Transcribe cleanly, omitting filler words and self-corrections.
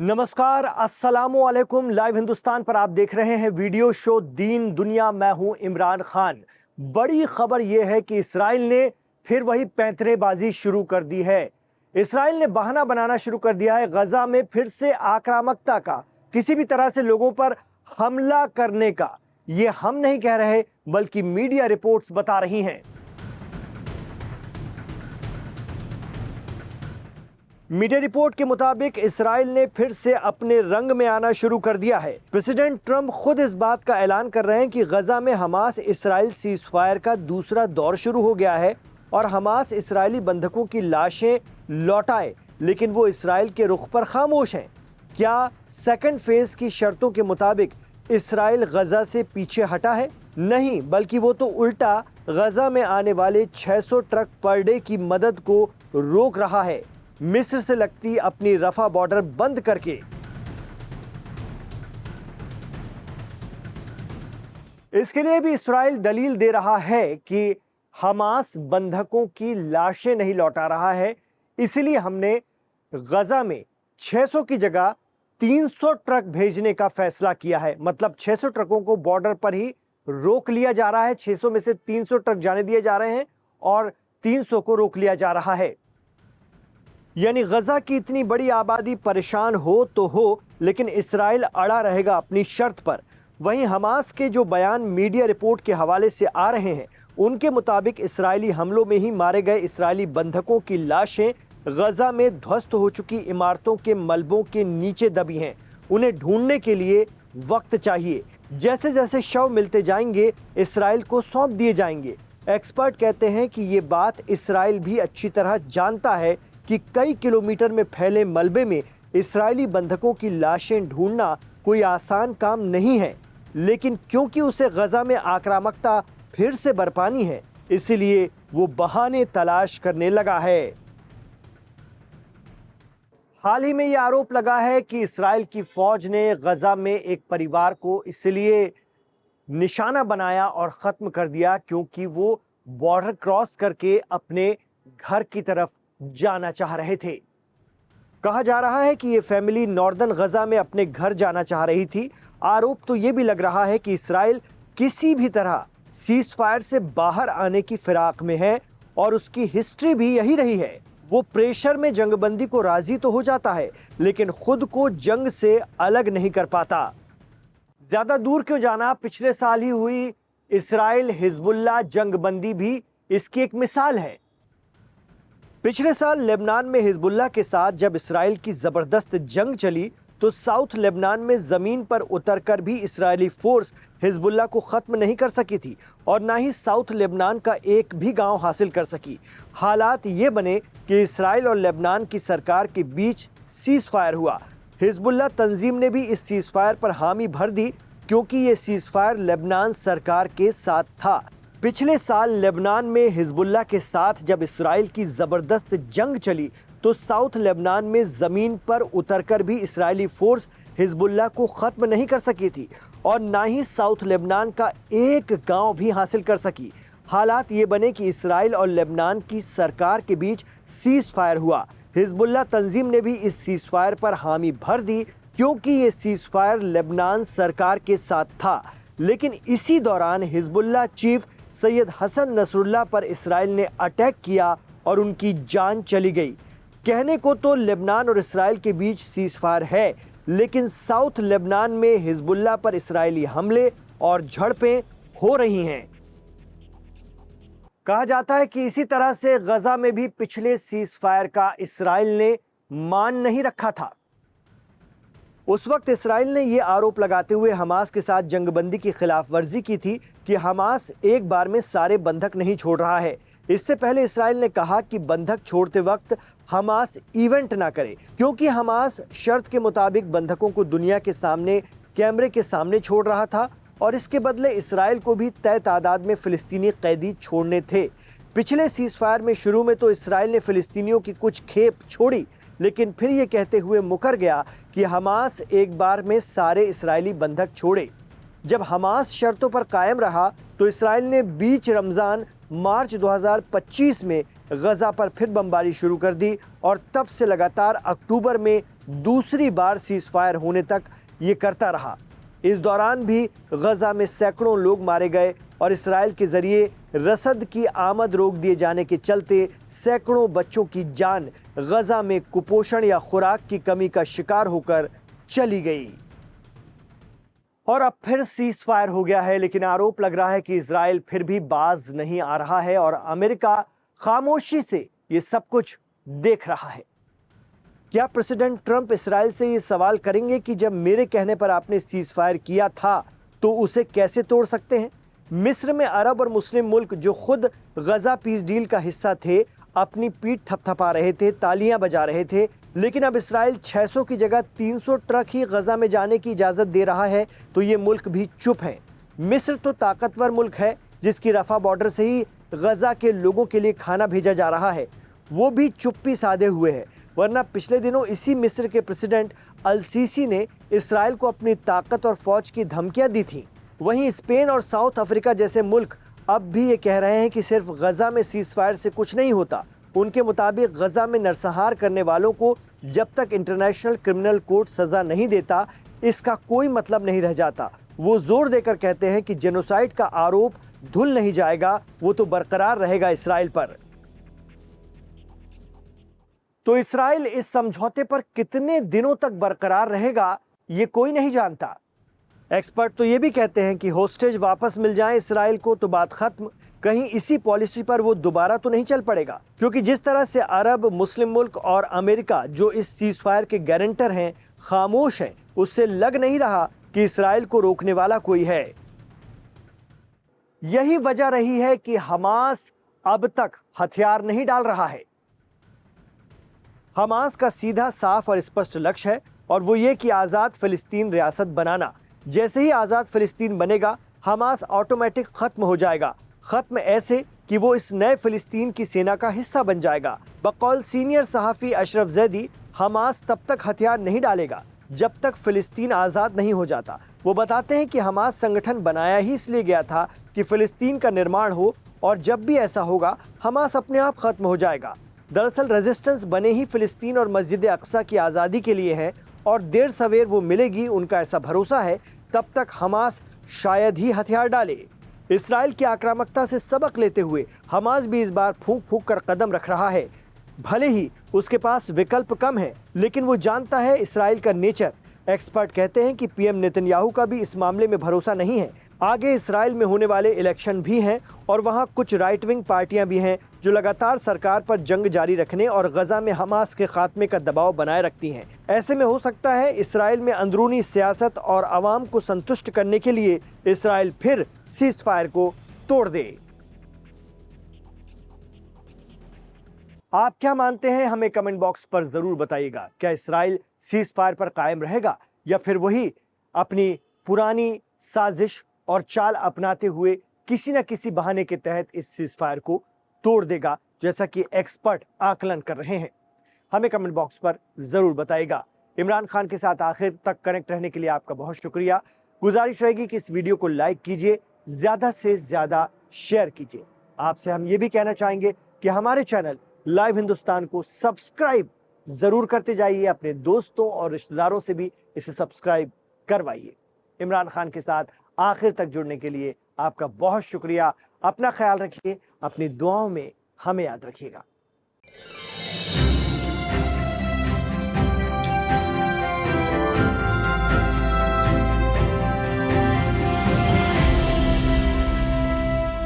नमस्कार, अस्सलामु अलैकुम। लाइव हिंदुस्तान पर आप देख रहे हैं वीडियो शो दीन दुनिया। मैं हूं इमरान खान। बड़ी खबर यह है कि इसराइल ने फिर वही पैंतरेबाजी शुरू कर दी है। इसराइल ने बहाना बनाना शुरू कर दिया है गजा में फिर से आक्रामकता का, किसी भी तरह से लोगों पर हमला करने का। ये हम नहीं कह रहे, बल्कि मीडिया रिपोर्ट्स बता रही हैं। मीडिया रिपोर्ट के मुताबिक इसराइल ने फिर से अपने रंग में आना शुरू कर दिया है। प्रेसिडेंट ट्रंप खुद इस बात का ऐलान कर रहे हैं कि गजा में हमास इसराइल सीजफायर का दूसरा दौर शुरू हो गया है और हमास इसराइली बंधकों की लाशें लौटाए, लेकिन वो इसराइल के रुख पर खामोश हैं। क्या सेकंड फेज की शर्तों के मुताबिक इसराइल गजा से पीछे हटा है? नहीं, बल्कि वो तो उल्टा गजा में आने वाले 600 ट्रक पर डे की मदद को रोक रहा है, मिस्र से लगती अपनी रफा बॉर्डर बंद करके। इसके लिए भी इसराइल दलील दे रहा है कि हमास बंधकों की लाशें नहीं लौटा रहा है, इसलिए हमने गजा में 600 की जगह 300 ट्रक भेजने का फैसला किया है। मतलब 600 ट्रकों को बॉर्डर पर ही रोक लिया जा रहा है। 600 में से 300 ट्रक जाने दिए जा रहे हैं और 300 को रोक लिया जा रहा है। यानी गजा की इतनी बड़ी आबादी परेशान हो तो हो, लेकिन इसराइल अड़ा रहेगा अपनी शर्त पर। वहीं हमास के जो बयान मीडिया रिपोर्ट के हवाले से आ रहे हैं, उनके मुताबिक इसराइली हमलों में ही मारे गए इसराइली बंधकों की लाशें गजा में ध्वस्त हो चुकी इमारतों के मलबों के नीचे दबी हैं। उन्हें ढूंढने के लिए वक्त चाहिए। जैसे जैसे शव मिलते जाएंगे, इसराइल को सौंप दिए जाएंगे। एक्सपर्ट कहते हैं कि ये बात इसराइल भी अच्छी तरह जानता है कि कई किलोमीटर में फैले मलबे में इसराइली बंधकों की लाशें ढूंढना कोई आसान काम नहीं है, लेकिन क्योंकि उसे गजा में आक्रामकता फिर से बरपानी है, इसलिए वो बहाने तलाश करने लगा है। हाल ही में ये आरोप लगा है कि इसराइल की फौज ने गजा में एक परिवार को इसलिए निशाना बनाया और खत्म कर दिया क्योंकि वो बॉर्डर क्रॉस करके अपने घर की तरफ जाना चाह रहे थे। कहा जा रहा है कि ये फैमिली नॉर्दर्न गजा में अपने घर जाना चाह रही थी। आरोप तो ये भी लग रहा है कि इसराइल किसी भी तरह सीज फायर से बाहर आने की फिराक में है और उसकी हिस्ट्री भी यही रही है। वो प्रेशर में जंगबंदी को राजी तो हो जाता है, लेकिन खुद को जंग से अलग नहीं कर पाता। ज्यादा दूर क्यों जाना, पिछले साल ही हुई इसराइल हिजबुल्लाह जंगबंदी भी इसकी एक मिसाल है। पिछले साल लेबनान में हिजबुल्लाह के साथ जब इसराइल की जबरदस्त जंग चली, तो साउथ लेबनान में जमीन पर उतरकर भी इसराइली फोर्स हिजबुल्लाह को खत्म नहीं कर सकी थी और ना ही साउथ लेबनान का एक भी गांव हासिल कर सकी। हालात ये बने कि इसराइल और लेबनान की सरकार के बीच सीज फायर हुआ। हिजबुल्लाह तंजीम ने भी इस सीज फायर पर हामी भर दी क्योंकि ये सीज फायर लेबनान सरकार के साथ था। पिछले साल लेबनान में हिजबुल्लाह के साथ जब इसराइल की जबरदस्त जंग चली, तो साउथ लेबनान में जमीन पर उतरकर भी इसराइली फोर्स हिजबुल्लाह को खत्म नहीं कर सकी थी और ना ही साउथ लेबनान का एक गांव भी हासिल कर सकी। हालात ये बने कि इसराइल और लेबनान की सरकार के बीच सीज फायर हुआ। हिजबुल्लाह तंजीम ने भी इस सीज फायर पर हामी भर दी क्योंकि ये सीज फायर लेबनान सरकार के साथ था। लेकिन इसी दौरान Hezbollah chief Sayyed Hassan Nasrallah पर इसराइल ने अटैक किया और उनकी जान चली गई। कहने को तो लेबनान और इसराइल के बीच सीज फायर है, लेकिन साउथ लेबनान में हिजबुल्लाह पर इसराइली हमले और झड़पें हो रही हैं। कहा जाता है कि इसी तरह से गजा में भी पिछले सीज फायर का इसराइल ने मान नहीं रखा था। उस वक्त इसराइल ने यह आरोप लगाते हुए हमास के साथ जंगबंदी की खिलाफ वर्जी की थी कि हमास एक बार में सारे बंधक नहीं छोड़ रहा है। इससे पहले इसराइल ने कहा कि बंधक छोड़ते वक्त हमास इवेंट ना करे, क्योंकि हमास शर्त के मुताबिक बंधकों को दुनिया के सामने कैमरे के सामने छोड़ रहा था और इसके बदले इसराइल को भी तय तादाद में फिलिस्तीनी कैदी छोड़ने थे। पिछले सीज फायर में शुरू में तो इसराइल ने फिलिस्तीनियों की कुछ खेप छोड़ी, लेकिन फिर ये कहते हुए मुकर गया कि हमास एक बार में सारे इसराइली बंधक छोड़े। जब हमास शर्तों पर कायम रहा तो इसराइल ने बीच रमज़ान मार्च 2025 में गजा पर फिर बमबारी शुरू कर दी और तब से लगातार अक्टूबर में दूसरी बार सीज फायर होने तक ये करता रहा। इस दौरान भी गजा में सैकड़ों लोग मारे गए और इसराइल के जरिए रसद की आमद रोक दिए जाने के चलते सैकड़ों बच्चों की जान गजा में कुपोषण या खुराक की कमी का शिकार होकर चली गई। और अब फिर सीज फायर हो गया है, लेकिन आरोप लग रहा है कि इजराइल फिर भी बाज नहीं आ रहा है और अमेरिका खामोशी से ये सब कुछ देख रहा है। क्या प्रेसिडेंट ट्रंप इजराइल से ये सवाल करेंगे कि जब मेरे कहने पर आपने सीज फायर किया था तो उसे कैसे तोड़ सकते हैं? मिस्र में अरब और मुस्लिम मुल्क जो खुद गजा पीस डील का हिस्सा थे अपनी पीठ थपथपा रहे थे, तालियां बजा रहे थे, लेकिन अब इसराइल 600 की जगह 300 ट्रक ही गजा में जाने की इजाजत दे रहा है तो ये मुल्क भी चुप है। मिस्र तो ताकतवर मुल्क है जिसकी रफा बॉर्डर से ही गजा के लोगों के लिए खाना भेजा जा रहा है, वो भी चुप्पी साधे हुए है। वरना पिछले दिनों इसी मिस्र के प्रेसिडेंट अल सीसी ने इसराइल को अपनी ताकत और फौज की धमकियां दी थी। वहीं स्पेन और साउथ अफ्रीका जैसे मुल्क अब भी ये कह रहे हैं कि सिर्फ गजा में सीज फायर से कुछ नहीं होता। उनके मुताबिक गजा में नरसंहार करने वालों को जब तक इंटरनेशनल क्रिमिनल कोर्ट सजा नहीं देता इसका कोई मतलब नहीं रह जाता। वो जोर देकर कहते हैं कि जेनोसाइड का आरोप धुल नहीं जाएगा, वो तो बरकरार रहेगा इसराइल पर। तो इसराइल इस समझौते पर कितने दिनों तक बरकरार रहेगा ये कोई नहीं जानता। एक्सपर्ट तो ये भी कहते हैं कि होस्टेज वापस मिल जाए इसराइल को तो बात खत्म। कहीं इसी पॉलिसी पर वो दोबारा तो नहीं चल पड़ेगा, क्योंकि जिस तरह से अरब, मुस्लिम मुल्क और अमेरिका जो इस सीज फायर के गारंटर हैं खामोश हैं, उससे लग नहीं रहा कि इसराइल को रोकने वाला कोई है। यही वजह रही है कि हमास अब तक हथियार नहीं डाल रहा है। हमास का सीधा, साफ और स्पष्ट लक्ष्य है और वो ये कि आजाद फिलिस्तीन रियासत बनाना। जैसे ही आजाद फिलिस्तीन बनेगा हमास ऑटोमेटिक खत्म हो जाएगा। खत्म ऐसे कि वो इस नए फिलिस्तीन की सेना का हिस्सा बन जाएगा। बकौल सीनियर सहाफी अशरफ जैदी, हमास तब तक हथियार नहीं डालेगा जब तक फिलिस्तीन आजाद नहीं हो जाता। वो बताते हैं कि हमास संगठन बनाया ही इसलिए गया था कि फिलिस्तीन का निर्माण हो और जब भी ऐसा होगा हमास अपने आप खत्म हो जाएगा। दरअसल रेजिस्टेंस बने ही फिलिस्तीन और मस्जिद अक्सा की आज़ादी के लिए है और देर सवेर वो मिलेगी, उनका ऐसा भरोसा है। तब तक हमास शायद ही हथियार डाले। इसराइल की आक्रामकता से सबक लेते हुए हमास भी इस बार फूंक फूंक कर कदम रख रहा है। भले ही उसके पास विकल्प कम है, लेकिन वो जानता है इसराइल का नेचर। एक्सपर्ट कहते हैं कि पीएम नेतन्याहू का भी इस मामले में भरोसा नहीं है। आगे इसराइल में होने वाले इलेक्शन भी हैं और वहां कुछ राइट विंग पार्टियां भी हैं जो लगातार सरकार पर जंग जारी रखने और गजा में हमास के खात्मे का दबाव बनाए रखती हैं। ऐसे में हो सकता है इसराइल में अंदरूनी सियासत और आवाम को संतुष्ट करने के लिए इसराइल फिर सीज फायर को तोड़ दे। आप क्या मानते हैं, हमें कमेंट बॉक्स पर जरूर बताइएगा। क्या इसराइल सीज फायर पर कायम रहेगा या फिर वही अपनी पुरानी साजिश और चाल अपनाते हुए किसी न किसी बहाने के तहत इस सीज फायर को तोड़ देगा, जैसा कि एक्सपर्ट आकलन कर रहे हैं? हमें कमेंट बॉक्स पर जरूर बताइएगा। इमरान खान के साथ आखिर तक कनेक्ट रहने के लिए आपका बहुत शुक्रिया। गुजारिश रहेगी कि इस वीडियो को लाइक कीजिए, ज्यादा से ज्यादा शेयर कीजिए। आपसे हम ये भी कहना चाहेंगे कि हमारे चैनल लाइव हिंदुस्तान को सब्सक्राइब जरूर करते जाइए। अपने दोस्तों और रिश्तेदारों से भी इसे सब्सक्राइब करवाइए। इमरान खान के साथ आखिर तक जुड़ने के लिए आपका बहुत शुक्रिया। अपना ख्याल रखिए, अपनी दुआओं में हमें याद रखिएगा।